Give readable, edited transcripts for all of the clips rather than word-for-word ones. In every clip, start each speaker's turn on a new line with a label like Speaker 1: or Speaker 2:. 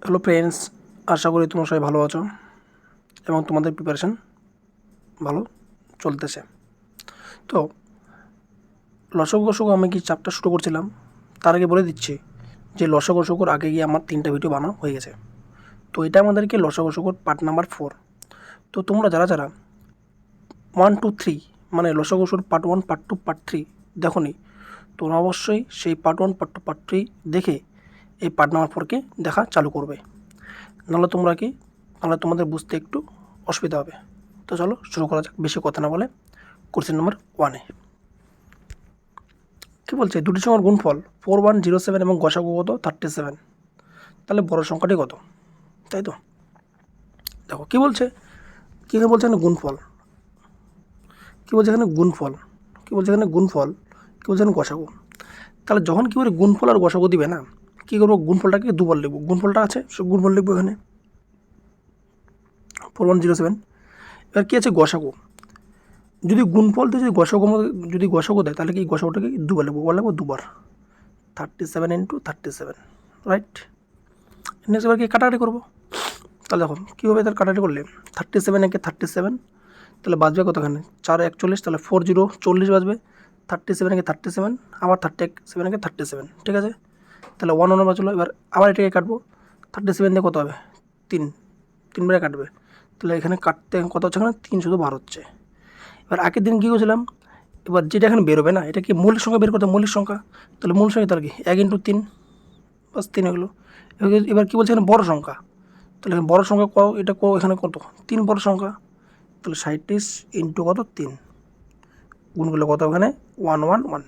Speaker 1: Hello friends, আশা করি তোমরা সবাই ভালো আছো এবং তোমাদের প্রিপারেশান ভালো চলতেছে। তো লসগু গসগু আমি কি চ্যাপ্টার শুরু করছিলাম, তার আগে বলে দিচ্ছি যে লসগু গসগুর আগে গিয়ে আমার 3টা ভিডিও বানানো হয়ে গেছে। তো এটা আমাদেরকে লসগু গসগুর পার্ট নাম্বার 4। তো তোমরা যারা যারা 1, 2, 3 মানে লসগু গসগুর পার্ট 1, পার্ট 2, পার্ট 3 দেখো নি, তোমরা অবশ্যই সেই পার্ট 1, পার্ট 2, পার্ট 3 দেখে এই পার্ট নাম্বার 4কে দেখা চালু করবে। নাহলে তোমাদের বুঝতে একটু অসুবিধা হবে। তো চলো শুরু করা যাক, বেশি কথা না বলে। কোশ্চেন নাম্বার 1-এ কী বলছে, দুটি সংখ্যার গুণফল 4107 এবং গসাগু কত 37, তাহলে বড় সংখ্যাটি কত, তাই তো? দেখো কী বলছে, কী বলছে এখানে গুণফল, কী বলছে এখানে গুণফল, কী বলছে এখানে গুণফল, কী বলছে এখানে গসাগু। তাহলে যখন কী বলে গুণফল আর গসাগু দিবে না, কী করবো, গুণফলটাকে দুবার লিখবো। গুণফলটা আছে, সব গুণফল লিখবো এখানে 4107। এবার কী আছে গসাগু, যদি গুণফল দিয়ে যদি গসাগু দেয় তাহলে কি গসাগুটাকে দুবার লিখবো দুবার 37 ইন্টু 37, রাইট। নেক্সট এবার কি কাটাকাটি করবো, তাহলে দেখো কী হবে, তার কাটাকাটি করলে 37 একে 37, তাহলে বাজবে কতখানে 4 41, তাহলে 40 বাজবে। 37 একে 37, আবার 37 একে 37, ঠিক আছে। তাহলে 1 বাজলো। এবার আবার এটাকে কাটবো, 37 দিয়ে কত হবে 3 কাটবে, তাহলে এখানে কাটতে কত হচ্ছে, এখানে 3 শুধু বার হচ্ছে। এবার আগের দিন কী করেছিলাম, এবার যেটা এখানে বেরোবে না, এটা কি মৌলিক সংখ্যা বের করতে, মৌলিক সংখ্যা, তাহলে মূল সংখ্যা তার কি 1 ইন্টু 3, বাস 3 হলো। এবার কী বলছে এখানে বড় সংখ্যা, তাহলে এখানে বড় সংখ্যা এটা এখানে কত 3 বড় সংখ্যা, তাহলে 37 ইন্টু কত 3, গুণগুলো কত এখানে 111,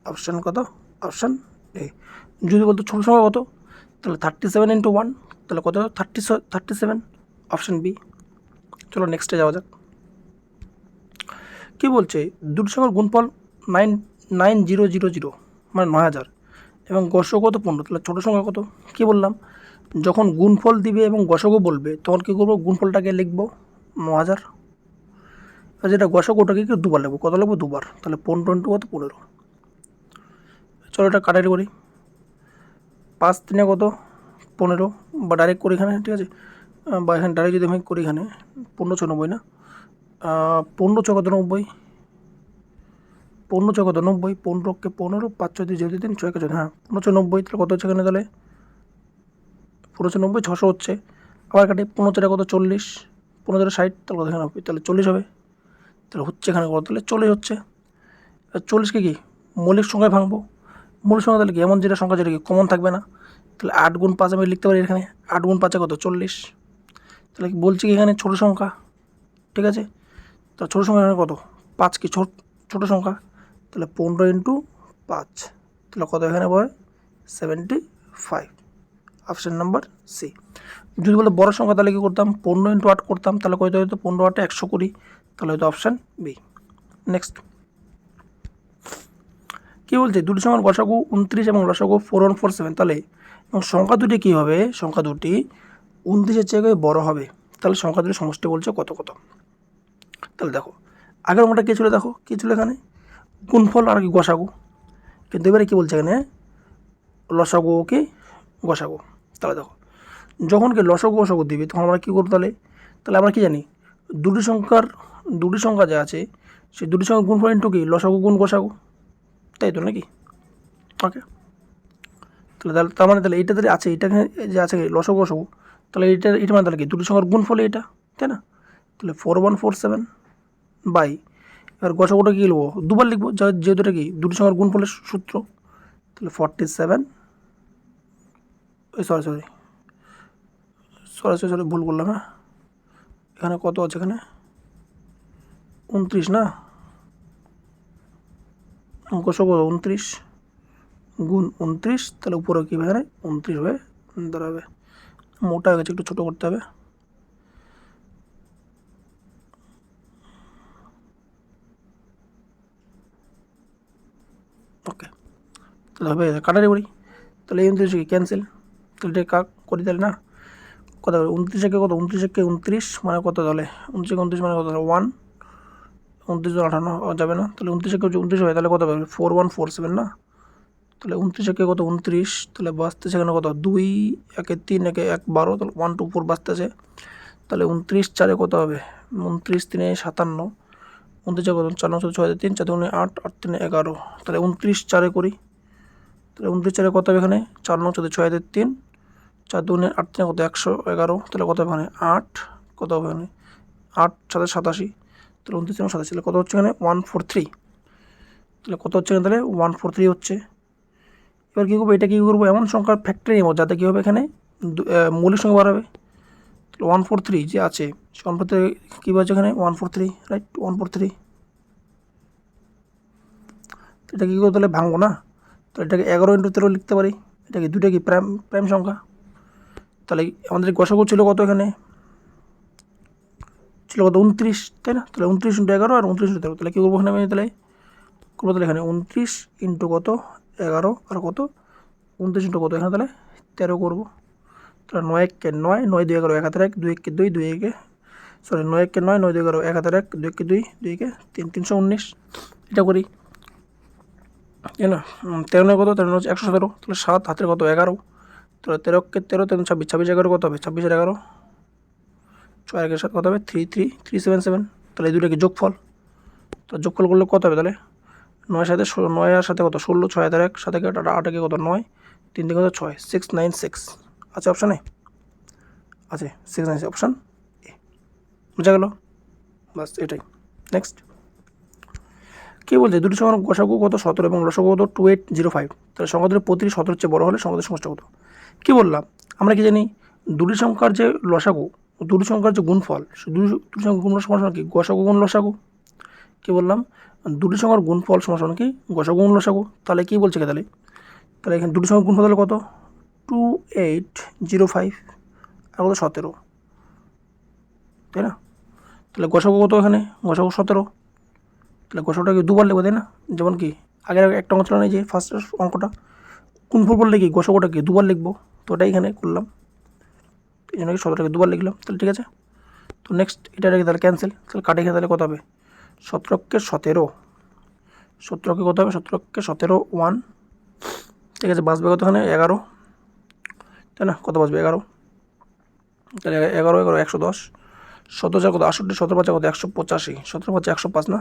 Speaker 1: অপশান কত, অপশান এ। যদি বলতো ছোটো সংখ্যা কত, তাহলে 37 ইন্টু 1, তাহলে কত 37, অপশান বি। চলো নেক্সটে যাওয়া যাক। কী বলছে, দুটি সংখ্যার গুণফল 9000 মানে 9000 এবং গসাগু কত 15, তাহলে ছোটো সংখ্যা কত। কী বললাম, যখন গুণফল দিবে এবং গসাগু বলবে তখন কী করবো, গুণফলটাকে লিখবো 9000, আর যেটা গসাগুটাকে কি দুবার লিখবো, কত লিখবো দুবার, তাহলে 15 ইন্টু কত 15। চলো এটা কাটারি করি, 5 3 কত 15, বা ডাইরেক্ট করি এখানে, ঠিক আছে, বা এখানে ডাইরেক্ট যদি আমি করি এখানে 15 96 না, 15 6 কত 90, 15 6 কত 90, 15কে 15, 5 6 দিয়ে 3 6 14, হ্যাঁ 15 90, তাহলে কত হচ্ছে এখানে, তাহলে 15 90 600 হচ্ছে। আবার কাটি 15 কত 40, 15 60, তাহলে কত এখানে হবে, তাহলে 40 হবে, তাহলে হচ্ছে এখানে কত, তাহলে 40 হচ্ছে। আর 40কে কি মৌলিক সংখ্যায় ভাঙবো, মৌলিক সংখ্যা তাহলে কি এমন যেটা সংখ্যা যেটা কি কমন থাকবে না, তাহলে 8 গুণ 5 আমি লিখতে পারি এখানে, 8 গুণ 5 কত 40, তাহলে কি বলছি কি এখানে ছোটো সংখ্যা, ঠিক আছে। তাহলে ছোটো সংখ্যা এখানে কত 5, কি ছোটো সংখ্যা, তাহলে 15 ইন্টু 5, তাহলে কত এখানে পাবে 75, অপশান নাম্বার সি। যদি বলে বড় সংখ্যা তাহলে কী করতাম, 15 ইন্টু 8 করতাম, তাহলে কত হয়তো 15 8 120, তাহলে হয়তো অপশান বি। নেক্সট কী বলছে, দুটি সংখ্যার গসাগু 29 এবং লসাগু 4147, তাহলে এবং সংখ্যা দুটি কী হবে, সংখ্যা দুটি 29-এর জায়গায় বড় হবে, তাহলে সংখ্যা দুটি সমষ্টি বলছে কত কত। তাহলে দেখো আগের অঙ্কটা কী ছিল, দেখো কী ছিল এখানে গুণফল আর কি গসাগু, কিন্তু এবারে কী বলছে এখানে লসাগু কি গসাগু। তাহলে দেখো যখন কি লসাগু গসাগু দিবে তখন আমরা কী করবো, তাহলে আমরা কী জানি, দুটি সংখ্যা যা আছে সেই দুটি সংখ্যার গুণফল ইন্টু কি লসাগু গুণ গসাগু, তাই তো নাকি। ওকে, তাহলে তার মানে তাহলে এইটা তাহলে আছে, এটা যে আছে লসাগু গসাগু, তাহলে এটা মানে তাহলে কি দুটি সংখ্যার গুণফল এটা, তাই না। তাহলে 4147 বাই, এবার গসাগুটা কী লিখবো দুবার লিখবো, যেহেতু এটা কি দুটি সংখ্যার গুণফলের সূত্র, তাহলে 47, সরি ভুল করলাম, হ্যাঁ এখানে কত আছে, এখানে 29 না, গসাগু 29 গুণ 29, তাহলে উপরে কী এখানে 29 হয়ে দাঁড়াবে। মোটা হয়ে গেছে, একটু ছোটো করতে হবে। ওকে, তাহলে হবে কাটারি করি, তাহলে এই 29 কি ক্যান্সেল, তাহলে এটা কাক করি, তাহলে না কত হবে 29 কত 29 মানে কত, তাহলে 29 মানে কত 1, 29 58 যাবে না, তাহলে 29 হয়, তাহলে কত হবে 4147 না, তাহলে 29 একে কত 29, তাহলে বাঁচতেছে এখানে কত 2 একে 3 একে 1 12, তাহলে 1 2 4 বাঁচতেছে। তাহলে 29 4 কত হবে 29 3 57, 29 কত 4 9 6 3 4 2 8 8 3 11, তাহলে 29 4 করি। তাহলে 29 4 কত হবে এখানে 4 9 6 3 4 2 8 3 কত 111, তাহলে কত হবে এখানে 8, কত হবে এখানে 8 7 87, তাহলে 29 এবং 87, কত হচ্ছে এখানে 143, তাহলে কত হচ্ছে এখানে তাহলে 143 হচ্ছে। এবার কী করবো, এটা কী করবো এমন সংখ্যার ফ্যাক্টরি নেব যাতে কী হবে এখানে মৌলিক সংখ্যা বাড়াবে। তাহলে 143 যে আছে 143 কী বলছে এখানে 143, রাইট 143। এটা কী করবো তাহলে ভাঙবো না, তাহলে এটাকে 11 × 13 লিখতে পারি। এটা কি দুটো কি প্রাইম সংখ্যা। তাহলে আমাদের গসাগু ছিল কত এখানে ছিল কত 29, তাই না? তাহলে 29 × 11 আর 29 × 13, তাহলে কী করবো এখানে আমি তাহলে করবো তাহলে এখানে 29 × কত 11 আর কত 29 × কত এখানে তাহলে 13 করবো। তাহলে 9 1 9 9 2 11 1 হাতের 1 2 1 2 2 1 সরি 9 1 9 9 2 11 1 হাতের 1 2 1 2 2 1 3 319, এটা করি তাই না। 13 9 কত 13 হচ্ছে 117, তাহলে 7 হাতের কত 11, তাহলে 13 কে 13 13 26 26 11 কত হবে 26 আর 11 6 1 7 কত হবে 3 3 377, তাহলে এই দুটো কি যোগফল। তো যোগফল করলে কত হবে তাহলে 9 সাথে 9 আর সাথে কত 16 6 হাতের 1 7 8 8 8 কত 9 3 3 কত 6 696 আছে অপশানে আছে 696 অপশান এ। বোঝা গেল, বাস এটাই। নেক্সট কী বলছে দুটি সংখ্যার গসাগু কত 17 এবং লসাগু কত 2805, তাহলে সংখ্যা দুটো প্রতিটি 17 চেয়ে বড় হলে সংখ্যাদের সমষ্টি কত। কী বললাম আমরা কি জানি দুটি সংখ্যার যে লসাগু দুটি সংখ্যার যে গুণফল দুটি সংখ্যার গুণ সমান কি গসাগু গুণ লসাগু। কী বললাম দুটি সংখ্যার গুণফল সমান কি গসাগু গুণ লসাগু। তাহলে কী বলছে তাহলে তাহলে এখানে দুটি সংখ্যার গুণফল তাহলে কত 2805 আর কত 17, তাই না। তাহলে গসাগু কত এখানে গসাগু 17, তাহলে গসাগুটাকে দুবার লিখবো তাই না। যেমন কি আগের একটা অঙ্ক ছিল না যে ফার্স্ট অঙ্কটা গুণফল বললে কি গসাগুটাকে দুবার লিখবো, তো ওটাই এখানে করলাম, এই জন্য কি 17টাকে দুবার লিখলাম। তাহলে ঠিক আছে, তো নেক্সট এটাকে তাহলে ক্যান্সেল, তাহলে কাটে এখানে তাহলে কত হবে 17কে 17 17কে কত হবে 17কে 17 1, ঠিক আছে বাঁচবে কত এখানে 11, তাই না কত বাঁচবে 11, তাহলে 11 11 110, 17 4 কত 68, 17 5 কত 185, 17 5 105 না,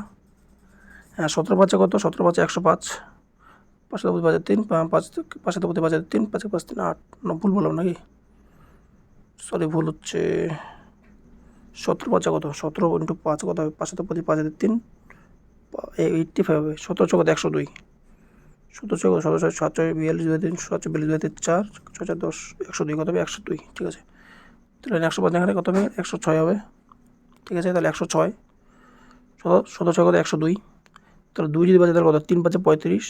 Speaker 1: হ্যাঁ 17 5 কত 17 5 105, 5 7 5 3 5 5 7 5 3 5 5 3 8 না ভুল বললাম নাকি, সরি ভুল হচ্ছে 17 5 কত 17 × 5 কত হবে 5 7 5 3 85 হবে, 17 4 কত 102, 17 4 17 6 7 4 42 2 3 7 42 2 3 4 6 4 10 102 কত হবে 102, ঠিক আছে। তাহলে 105 এখানে কত হবে 106 হবে, ঠিক আছে। তাহলে 106 17 6 কত 102, তাহলে 2 যদি বাজে তাহলে কত 3 5 35,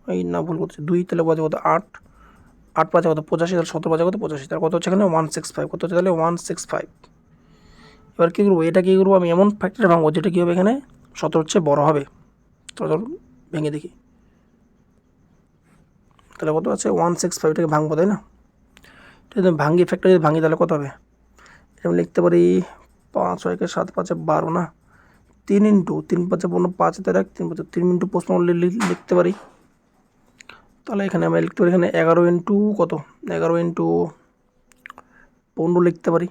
Speaker 1: এই না ভুল করছে 2, তাহলে বাজে কত 8 8 5 কত 85, তাহলে 17 5 কত 85, তাহলে কত হচ্ছে এখানে 165, কত হচ্ছে তাহলে 165। এবার কী করবো এটা কী করবো আমি এমন ফ্যাক্টরে ভাঙবো যেটা কী হবে এখানে 17 হচ্ছে বড় হবে, তো ভেঙে দেখি তাহলে কত আছে 165টাকে ভাঙবো তাই না। যদি ভাঙি ফ্যাক্টর যদি ভাঙি তাহলে কত হবে আমি লিখতে পারি 5 6 7 5 12 না 3 × 3 5 15 5 1 3 5 3 × 55 লিখতে পারি। তাহলে এখানে আমরা লিখতে পারি এখানে 11 × কত 11 × 15 লিখতে পারি।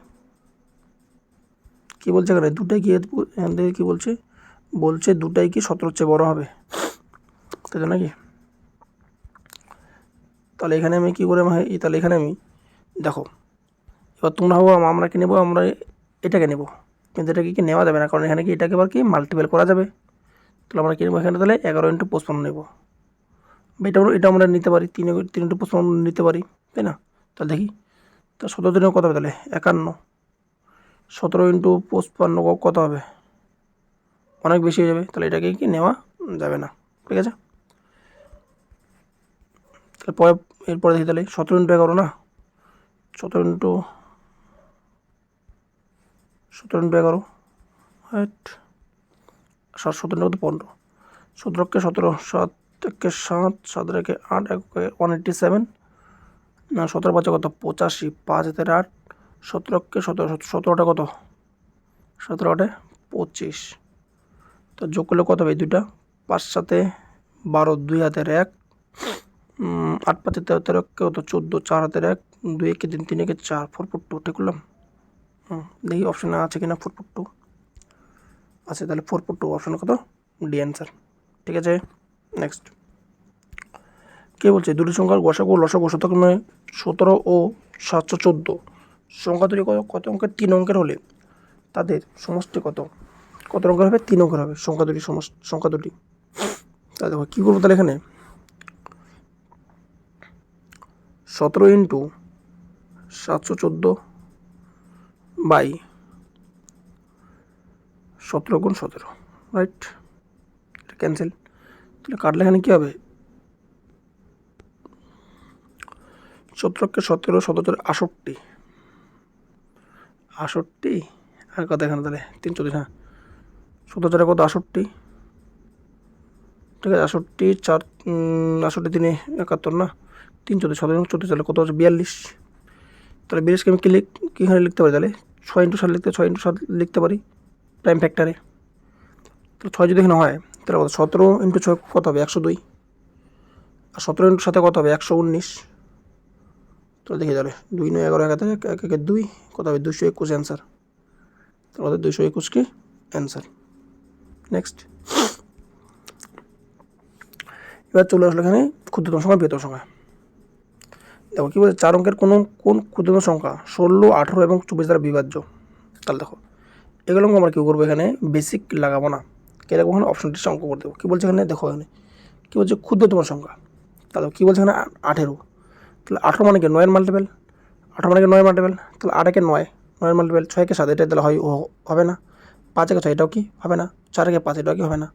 Speaker 1: কী বলছে এখানে দুটাই কি এখান থেকে কী বলছে বলছে দুটাই কি 17 চেয়ে বড় হবে, তাই তো নাকি। তাহলে এখানে আমি কী করে তাহলে এখানে আমি দেখো এবার তোমরা ভাবো আমরা কি নেবো আমরা এটাকে নেব, কিন্তু এটাকে কি নেওয়া যাবে না কারণ এখানে কি এটাকে আবার কি মাল্টিপল করা যাবে। তাহলে আমরা কি নেবো এখানে তাহলে 11 × 55 নেব, এটা আমরা নিতে পারি 3 × 55 নিতে পারি, তাই না। তাহলে দেখি তা 17 দিনে কত হবে তাহলে 51, 17 × 55 কত হবে অনেক বেশি হয়ে যাবে, তাহলে এটাকে কি নেওয়া যাবে না, ঠিক আছে। তাহলে এরপরে দেখি তাহলে 17 × 11 না 17 × 11 হাইট 17 কত 15, 17 17 7 1 7 7 1 8 1 187 না 17 5 কত 85 5 8 17 17 17টা কত 17 25, তো যোগ করলে কত হবে এই দুইটা 5 7 12 2 হাতের 1 8 5 13 13 কত 14, 4 হাতের 1, 2 একে 3, 3 একে 4, 4 4 2 ঠিক করলাম। দেখি অপশানে আছে কিনা 4 4 2 আছে, তাহলে 4 4 2 অপশানে কত ডি অ্যান্সার। ঠিক আছে, নেক্সট কে বলছে দুটি সংখ্যার গসাগু লসাগু যথাক্রমে 17 ও 714 সংখ্যা দুটি কত অঙ্কের 3 অঙ্কের হলে তাদের সমষ্টি কত অঙ্কের হবে 3 অঙ্কের হবে সংখ্যা দুটি। তাহলে দেখো কী করবো তাহলে এখানে 17 ইন্টু 714 বাই 17 গুণ 17, রাইট, এটা ক্যান্সেল। তাহলে কাটলে এখানে কী হবে 17কে 17 17 68 আর কত এখানে তাহলে 3 হ্যাঁ 17 কত 68, ঠিক আছে 68 4 68 3 71 না 3 14 17 14 তাহলে কত হচ্ছে 42। তাহলে 42কে আমি কীখানে লিখতে পারি তাহলে 6 ইন্টু 7 6 ইন্টু 7 লিখতে পারি প্রাইম ফ্যাক্টরে। তাহলে 6 যদি এখানে হয় তাহলে কত 17 ইন্টু 6 কত হবে 102, আর 17 ইন্টু 7 কত হবে 119। তো দেখি তাহলে 2 9 11 1 1 2 কত হবে 221 অ্যান্সার। তাহলে 221 কি অ্যান্সার। নেক্সট এবার চলে আসলো এখানে ক্ষুদ্রতম সংখ্যা বৃহত্তম সংখ্যা। দেখো কী বলছে 4 অঙ্কের কোন ক্ষুদ্রতম সংখ্যা 16 18 এবং 24 দ্বারা বিভাজ্য। তাহলে দেখো এগুলো আমরা কী করবো এখানে বেসিক লাগাবো না, কে লাগবো ওখানে অপশনটি অঙ্ক করে দেবো। কী বলছে এখানে দেখো এখানে কী বলছে ক্ষুদ্রতম সংখ্যা, তাহলে কী বলছে এখানে 18। তাহলে 18 মানে কি 9 মাল্টিপেল, 18 মানে কি 9 মাল্টিপেল, তাহলে 8 একে 9 9 মাল্টিপেল, 6 কে 7 এটা তাহলে হবে না, 5 একে 6 এটাও কি হবে না, 4 একে 5 এটাও কি হবে না।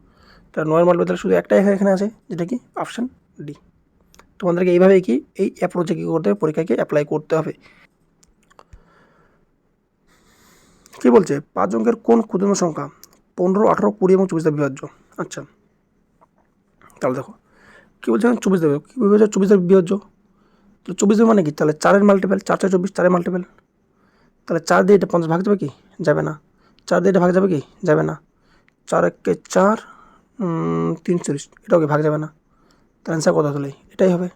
Speaker 1: তাহলে 9 মাল্টিপেল তাহলে শুধু একটাই এখানে আছে যেটা কি অপশান ডি। তোমাদেরকে এইভাবেই কি এই অ্যাপ্রোচে কী করতে হবে পরীক্ষাকে অ্যাপ্লাই করতে হবে। কী বলছে 5 অঙ্কের কোন ক্ষুদ্রতম সংখ্যা 15 18 20 এবং 24 দ্বারা বিভাজ্য। আচ্ছা তাহলে দেখো কী বলছে 24 দেবে, কী বিভাজ্য 24 দ্বারা বিভাজ্য। তো 24 মানে কি তাহলে 4 মাল্টিপেল, 4 4 24 4 মাল্টিপেল, তাহলে 4 দিয়ে এটা 50 ভাগ যাবে কি যাবে না, 4 দিয়ে এটা ভাগ যাবে কি যাবে না, 4 একে 4 340 এটাও কি ভাগ যাবে না। তার অ্যান্সার কত তাহলে এটাই হবে।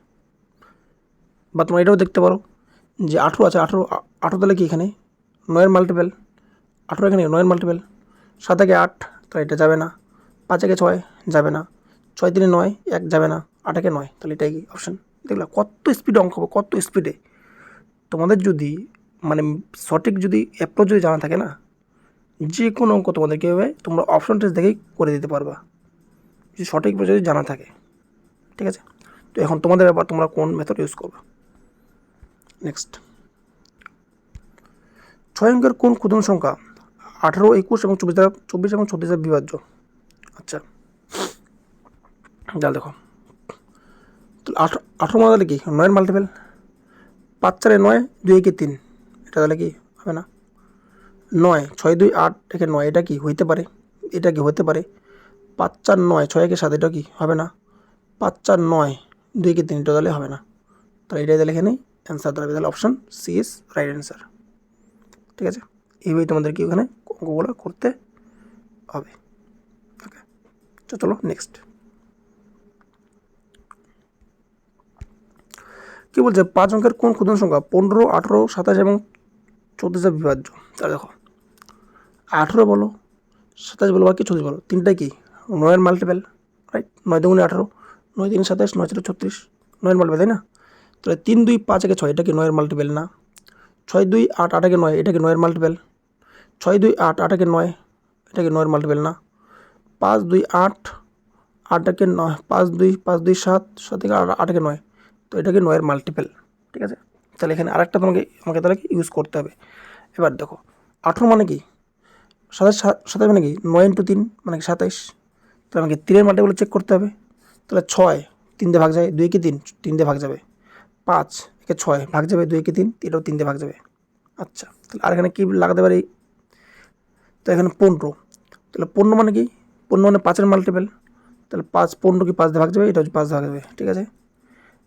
Speaker 1: বা তোমরা এটাও দেখতে পারো যে 18 আছে 18 18 তাহলে কি এখানে 9 মাল্টিপেল, 18 এখানে 9 মাল্টিপেল, 7 একে 8 তাহলে এটা যাবে না, 5 একে 6 যাবে না, 6 3 9 1 যাবে না, 8 একে 9 তাহলে এটাই কি অপশান। দেখলা কত স্পিডে অঙ্ক হবে, কত স্পিডে। তোমাদের যদি মানে সঠিক যদি অ্যাপ্রোচ যদি জানা থাকে না যে কোনো অঙ্ক তোমাদের কী হবে তোমরা অপশন টেস্ট দেখেই করে দিতে পারবা যদি সঠিক যদি জানা থাকে। ঠিক আছে, তো এখন তোমাদের ব্যাপার তোমরা কোন মেথড ইউজ করবে। নেক্সট 6 অঙ্কের কোন ক্ষুদ্রতম সংখ্যা 18 21 এবং 24 এবং 36 দ্বারা বিভাজ্য। আচ্ছা তাহলে দেখো তাহলে 18 মানে তাহলে কি 9 মাল্টিপেল, 5 4 9 2 1 3 এটা তাহলে কি হবে না, 9 6 2 8 একে 9 এটা কি হইতে পারে, এটা কি হতে পারে, 5 4 9 6 একে 7 এটা কি হবে না, 5 4 9 2 একে 3 এটা তাহলে হবে না। তাহলে এটাই তাহলে এখানে অ্যান্সার দাঁড়াবে, তাহলে option C is right answer. ঠিক আছে, এইভাবেই তোমাদেরকে ওখানে অঙ্কগুলো করতে হবে। ওকে চলো নেক্সট কী বলছে 5 অঙ্কের কোন ক্ষুদ্রতম সংখ্যা 15 18 27 এবং 34 দ্বারা বিভাজ্য। তাহলে দেখো 18 বলো 27 বলো বা কি 34 বলো তিনটাই কি 9 মাল্টিপেল, রাইট, 9 2 18 9 3 27 9 4 36 9 মাল্টিপেল তাই না। তাহলে 3 2 5 একে 6 এটা কি 9 মাল্টিপেল না, 6 2 8 8 একে 9 এটা কি 9 মাল্টিপেল, 6 2 8 8 একে 9 এটা কি 9 মাল্টিপেল না, 5 2 8 8 একে 9 5 2 5 2 7 7 একে 8 একে 9 তো এটা কি 9 মাল্টিপেল। ঠিক আছে, তাহলে এখানে আরেকটা আমাকে তাহলে কি ইউজ করতে হবে। এবার দেখো 18 মানে কি 27 মানে কি 9 ইন্টু 3 মানে কি 27, তাহলে আমাকে 3 মাল্টিপেল চেক করতে হবে। তাহলে 6 3 দিয়ে ভাগ যায় 2 কে 3 3 দিয়ে ভাগ যাবে, 5 একে 6 ভাগ যাবে 2 কে 3 এটাও 3 দিয়ে ভাগ যাবে। আচ্ছা তাহলে আর এখানে কী লাগাতে পারি, তো এখানে 15, তাহলে 15 মানে কি 15 মানে 5 মাল্টিপেল, তাহলে 5 15 কি 5 দিয়ে ভাগ যাবে, এটা হচ্ছে 5 দিয়ে ভাগ যাবে। ঠিক আছে,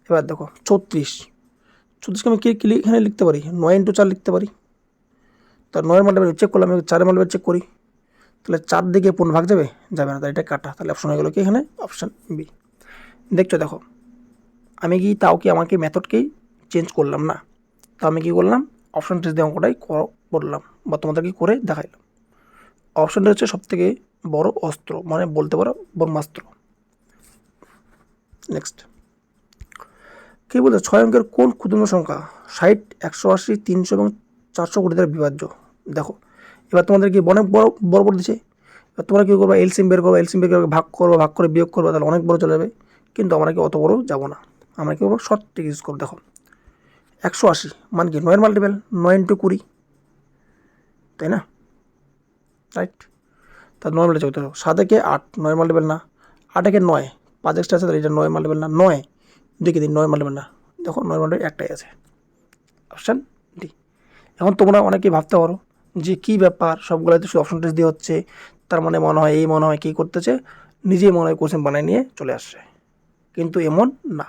Speaker 1: এবার দেখো 34কে আমি কি এখানে লিখতে পারি 9 ইন্টু 4 লিখতে পারি। তার 9 মাল্টিপেল চেক করলাম, 4 মাল্টিপেল চেক করি, তাহলে 4 দিকে 15 ভাগ যাবে না, তাহলে এটা কাটা, তাহলে অপশন হয়ে গেলো কি এখানে অপশান বি। দেখছো দেখো আমি কি তাও কি আমাকে মেথডকেই চেঞ্জ করলাম না, তো আমি কী করলাম, অপশান টেস্ট দিয়ে অঙ্কটাই করলাম বা তোমাদেরকে করে দেখাইলাম। অপশানটা হচ্ছে সবথেকে বড় অস্ত্র, মানে বলতে পারো ব্রহ্মাস্ত্র। নেক্সট কী বলছে, 6 অঙ্কের কোন ক্ষুদ্র সংখ্যা 60, 180, 300 এবং 400 কোটি দ্বারা বিভাজ্য? দেখো এবার তোমাদেরকে অনেক বড় বড় বড় দিচ্ছে, এবার তোমরা কী করবে, এলসিএম বের করবে, এলসিএম বের করে ভাগ করবো, ভাগ করে বিয়োগ করবে, তাহলে অনেক বড় চলে যাবে। কিন্তু আমরা কি অত বড় যাবো না, আমরা কী করবো, শর্ট ট্রিক ইউজ করবো। দেখো 180 মানে কি 9 মাল্টিপল, 9 × 20, তাই না, রাইট। তার 9 মাল্টিপল করতে হবে, 7 একে 8, 9 মাল্টিপল না, 8 একে 9, 5 এক্সট্রা আছে, তাহলে এটা 9 মাল্টিপল না, 9 দেখে দিন 9 মাল্টিপল না, দেখো 9 মাল্টিপল একটাই আছে, অপশান ডি। এখন তোমরা অনেকেই ভাবতে পারো যে কী ব্যাপার, সবগুলোতে শুধু অপশন টেস্ট দিয়ে হচ্ছে, তার মানে মনে হয় এই মনে হয় কী করতেছে, নিজেই মনে হয় কোশ্চেন বানায় নিয়ে চলে আসছে, কিন্তু এমন না।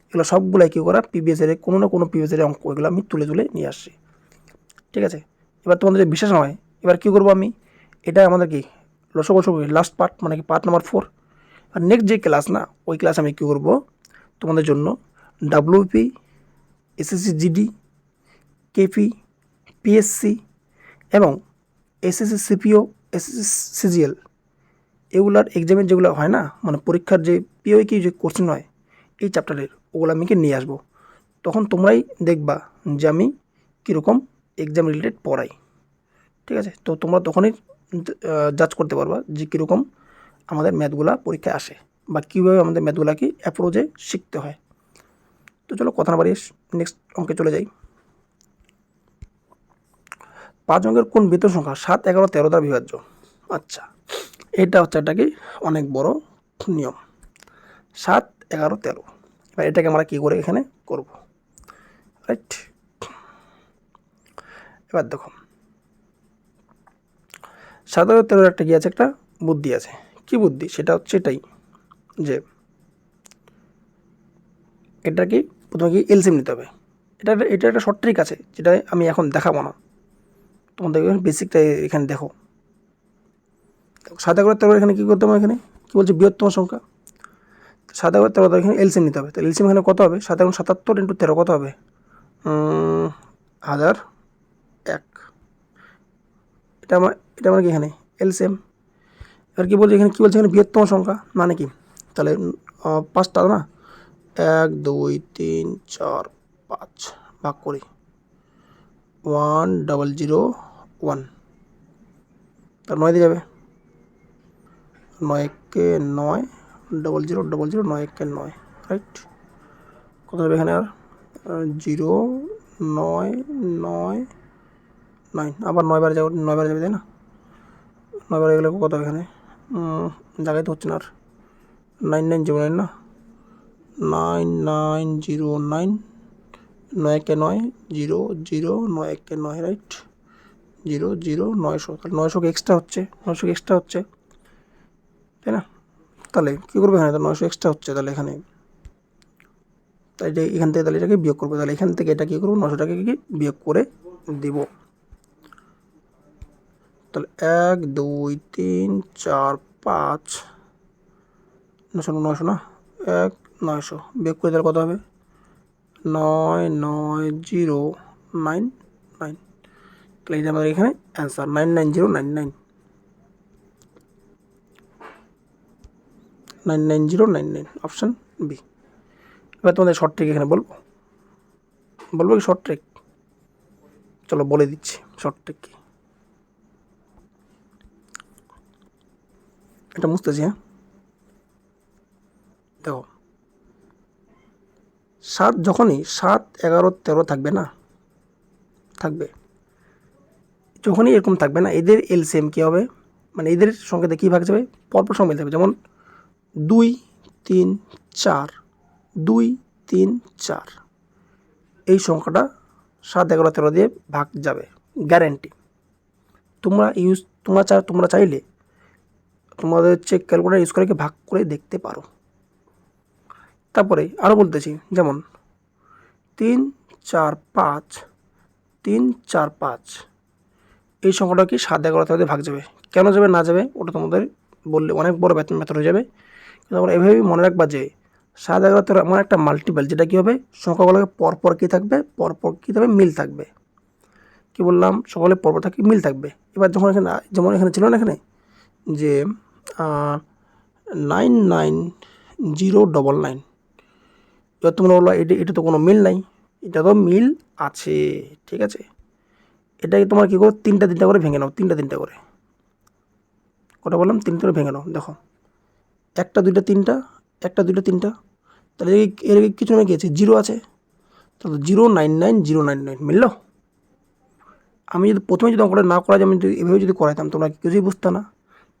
Speaker 1: এগুলো সবগুলাই কী করা, প্রিভিয়াস কোনো না কোনো প্রিভিয়াস অঙ্ক, এগুলো আমি তুলে তুলে নিয়ে আসছি, ঠিক আছে। এবার তোমাদের যদি বিশ্বাস হয়, এবার কী করবো আমি, এটা আমাদের কি লসগু লাস্ট পার্ট, মানে কি পার্ট নাম্বার 4। আর নেক্সট যে ক্লাস না, ওই ক্লাস আমি কী করবো তোমাদের জন্য WP, SSC GD, KP, PSC এবং এসএসসি সিপিও, এসএসসি সিজিএল, এগুলার এক্সামের যেগুলো হয় না, মানে পরীক্ষার যে পিওই কি যে কোশ্চেন হয় এই চ্যাপ্টারের, ওগুলো আমি নিয়ে আসবো। তখন তোমরাই দেখবা যে আমি কীরকম এক্সাম রিলেটেড পড়াই, ঠিক আছে। তো তোমরা তখনই জাজ করতে পারবা যে কীরকম আমাদের ম্যাথগুলা পরীক্ষায় আসে, বা কীভাবে আমাদের ম্যাথগুলাকে অ্যাপ্রোচে শিখতে হয়। তো চলো কথা না বাড়িয়ে নেক্সট অঙ্কে চলে যাই। 5 অঙ্কের কোন বেতন সংখ্যা 7, 11, 13 দ্বারা বিভাজ্য? আচ্ছা, এটা হচ্ছে একটা কি অনেক বড় নিয়ম, 7, 11, 13। এবার এটাকে আমরা কী করে এখানে করব, রাইট। এবার দেখো 7, 11, 13 একটা কি আছে, একটা বুদ্ধি আছে। কি বুদ্ধি, সেটা হচ্ছে এটাই যে এটা কি প্রথমে কি এলসিএম নিতে হবে। এটা একটা শর্ট ট্রিক আছে, যেটা আমি এখন দেখাবো না, তোমাদের বেসিকটা এখানে দেখো। 7, 11, 13 এখানে কী করতে হবে, এখানে কী বলছে, বৃহত্তম সংখ্যা। 7, 11, 13 এখানে এলসিএম নিতে হবে, তাহলে এলসিএম এখানে কত হবে, 7, 77 × 13 কত হবে, 1001। এটা আমার কি এখানে এলসিএম। এবার কী বলছে এখানে, কী বলছে এখানে বৃহত্তম সংখ্যা মানে কি, তাহলে 5টা না, 1, 2, 3, 4, 5 ভাগ করি, 1001, তার 9 দিয়ে যাবে, 9 × 9, 0000, 9 × 9, রাইট। কত হবে এখানে, আর 0, 9, 9, 9, আবার 9 বার যাবে, 9 বার যাবে, তাই না, 9 বার গেলে কত হবে এখানে, জায়গায় তো হচ্ছে না, আর 9909 না, 9909, 9 × 9, 00, 9 × 9, রাইট, 00, 900, তাহলে 900 এক্সট্রা হচ্ছে, 900 এক্সট্রা হচ্ছে, তাই না। তাহলে কী করবে এখানে, তো 900 এক্সট্রা হচ্ছে, তাহলে এখানে তাই যে এখান থেকে তাহলে এটাকে বিয়োগ করবো, তাহলে এখান থেকে এটা কী করবো, 900 টাকাকে কি বিয়োগ করে দিব। তাহলে 1, 2, 3, 4, 5, 900 না, 1, 900 বিয়োগ করে তাহলে কত হবে, 99099, তাহলে এটা আমাদের এখানে অ্যান্সার 99099, 99099, অপশান বি। এবার তোমাদের শর্ট ট্রিক এখানে বলবো কি শর্ট ট্রিক, চলো বলে দিচ্ছি শর্ট ট্রিক কি। এটা মুছতেছি, হ্যাঁ দেখো 7 যখনই 7, 11, 13 থাকবে না, থাকবে যখনই এরকম থাকবে না, এদের এলসিএম কী হবে, মানে এদের সংখ্যাতে কী ভাগ যাবে, পরপর সংখ্যা মিলতে হবে, যেমন 2, 3, 4, 2, 3, 4, এই সংখ্যাটা 7, 11, 13 দিয়ে ভাগ যাবে, গ্যারেন্টি। তোমরা চাইলে তোমাদের হচ্ছে ক্যালকুলেটার ইউজ করে ভাগ করে দেখতে পারো। তারপরে আরও বলতেছি, যেমন 3, 4, 5, 3, 4, 5, এই সংখ্যাটা কি 7, 11, 13 দিয়ে ভাগ যাবে। কেন যাবে না যাবে ওটা তোমাদের বললে অনেক বড় মেথড হয়ে যাবে, কিন্তু আমরা এভাবেই মনে রাখবা যে 7 11 13 এমন একটা মাল্টিপল যেটা কী হবে, সংখ্যাগুলোকে পরপর কী থাকবে, পরপর কী থাকবে, মিল থাকবে। কী বললাম, সকলে পরপর থাকবে, মিল থাকবে। এবার যখন এখানে, যেমন এখানে ছিল না এখানে যে 99099, এবার তোমরা বললো এটা তো কোনো মিল নাই, এটা তো মিল আছে, ঠিক আছে। এটাকে তোমার কী করো, তিনটা করে ভেঙে নাও, তিনটা করে। কটা বললাম, তিনটা করে ভেঙে নাও। দেখো, একটা দুইটা তিনটা, একটা দুইটা তিনটা, তাহলে এর কিছু না কি আছে, 0 আছে, তাহলে 099 মিলল। আমি যদি প্রথমে যদি অঙ্কটা না করা যায়, আমি যদি এভাবে যদি করাইতাম তোমরা কিছুই বুঝতে না।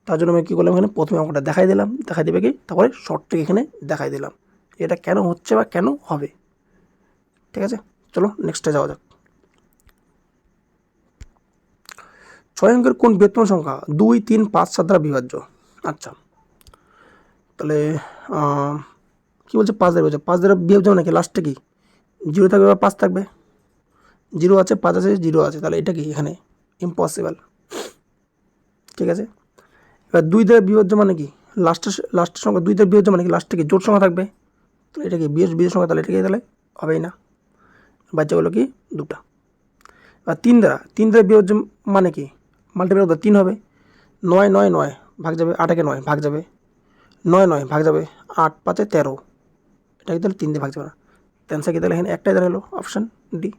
Speaker 1: তার জন্য আমি কী করলাম, এখানে প্রথমে অঙ্কটা দেখাই দিলাম, দেখাই দেবে কি, তারপরে শর্টট্রিক এখানে দেখাই দিলাম এটা কেন হচ্ছে বা কেন হবে। ঠিক আছে, চলো নেক্সটে যাওয়া যাক। 6 অঙ্কের কোন বৃহত্তম সংখ্যা 2 3 5 7 দ্বারা বিভাজ্য? আচ্ছা, তাহলে কী বলছে, 5 দ্বারা বিভাজ্য। 5 দ্বারা বিভাজ্য মানে কি, লাস্টে কি 0 থাকবে বা 5 থাকবে? 0 আছে, 5 আছে, 0 আছে, তাহলে এটা কি এখানে ইম্পসিবল। ঠিক আছে, এবার 2 দ্বারা বিভাজ্য মানে কি, লাস্টের সংখ্যা 2 দ্বারা বিভাজ্য মানে কি, লাস্টে কি জোট সংখ্যা থাকবে, তাহলে এটা কি বিজোড় সংখ্যা, তাহলে এটা কি, তাহলে হবেই না, বাচ্চাগুলো কি দুটা। আর 3 দ্বারা বিভাজ্য মানে কি, মাল্টিপ্লাই করতে 3 হবে, 9 9 9 ভাগ যাবে, 8 9 ভাগ যাবে, 9 9 ভাগ যাবে, 8 5 13, এটা কি তাহলে 3 দিয়ে ভাগ যাবে না। অ্যান্সার কি তাহলে এখানে একটাই দাঁড়ালো, অপশান ডি।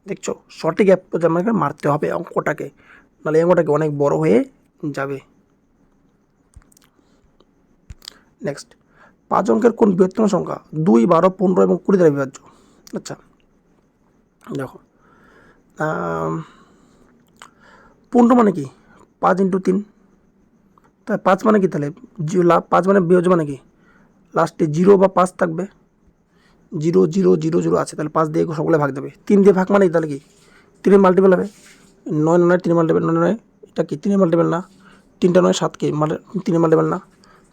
Speaker 1: দেখছো, সঠিক অ্যাপ আমাকে মারতে হবে অঙ্কটাকে, নাহলে অঙ্কটাকে অনেক বড় হয়ে যাবে। নেক্সট, 5 অঙ্কের কোন বৃহত্তম সংখ্যা 2 12 15 এবং 20 দ্বারা বিভাজ্য? আচ্ছা, দেখো 15 মানে কি, 5 × 3, তাই 5 মানে কি, তাহলে 5 মানে বিভাজ্য মানে কি, লাস্টে 0 বা 5 থাকবে, 0 0 0 0 আছে, তাহলে 5 দিয়ে সকলে ভাগ দেবে। 3 দিয়ে ভাগ মানে তাহলে কি 3 মাল্টিপল হবে, 9 9 3 মাল্টিপল, 9 9 এটা কি 3 মাল্টিপল না, 3টা 9 7 কি 3 মাল্টিপল না,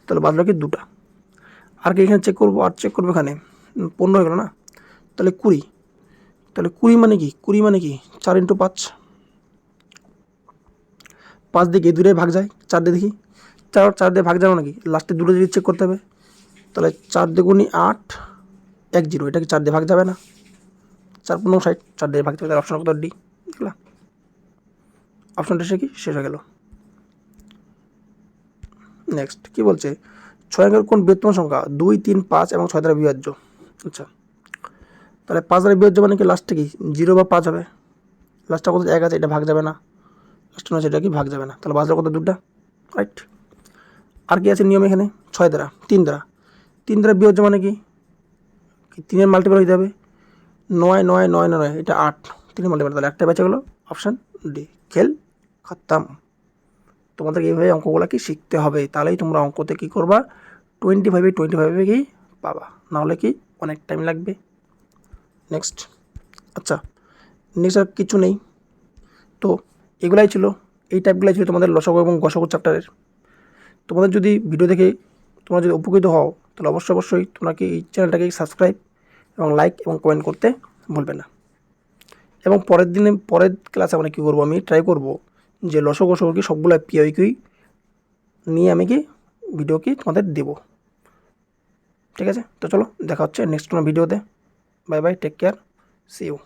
Speaker 1: তাহলে বাদ বাকি 2টা। আর কি এখানে চেক করবো, আর চেক করবো এখানে 15 হয়ে গেল না, তাহলে 20, তাহলে 20 মানে কি, 20 মানে কি 4 × 5, 5 দিকে 2 ভাগ যায়, 4 দিয়ে দেখি, 4 দিয়ে ভাগ যাবে নাকি, লাস্টে 2টো যদি চেক করতে হবে, তাহলে 4 2 8 1 0, এটা কি 4 দিয়ে ভাগ যাবে না, 4 15 60, 4 দিয়ে ভাগ যাবে, তাহলে অপশন কত, ডি। দেখলা, অপশনটা সে কি শেষ হয়ে গেল। নেক্সট কি বলছে, 6 অঙ্কের কোন বৃহত্তম সংখ্যা 2 3 5 এবং 6 দ্বারা বিভাজ্য? আচ্ছা, তাহলে 5 দ্বারা বিভাজ্য মানে কি, লাস্টে কি 0 বা 5 হবে, লাস্টটা কত 1 আছে, এটা ভাগ যাবে না, লাস্টে নয়, এটা কি ভাগ যাবে না, তাহলে বাজলে কত, 2টা, রাইট। আর কি আছে নিয়ম এখানে, 6 দ্বারা 3 দ্বারা, 3 দ্বারা বিভাজ্য মানে কি 3-এর মাল্টিপল হইতে হবে, 9 9 9 9, এটা 8, 3-এর মাল্টিপল, তাহলে একটা বেঁচে গেলো, অপশান ডি। খেল খতম। তোমাদের এইভাবে অঙ্কগুলো কি শিখতে হবে, তাহলেই তোমরা অঙ্কতে কী করবা, 25-25 কি পাবা, নাহলে কি অনেক টাইম লাগবে। নেক্সট, আচ্ছা নেক্সট আর কিছু নেই, তো এগুলাই ছিল, এই টাইপগুলাই ছিল তোমাদের লসাগু এবং গসাগু চ্যাপ্টারের। তোমাদের যদি ভিডিও দেখে তোমরা যদি উপকৃত হও, তাহলে অবশ্যই তোমরা কি এই চ্যানেলটাকে সাবস্ক্রাইব এবং লাইক এবং কমেন্ট করতে ভুলবে না। এবং পরের ক্লাসে আমরা কী করবো, আমি ট্রাই করব যে লসাগু গসাগু কি সবগুলো পিওইকিউই নিয়ে আমি কি ভিডিও কি তোমাদের দেবো। ঠিক আছে, তো চলো দেখা হচ্ছে নেক্সট কোনো ভিডিওতে। Bye bye, take care, see you.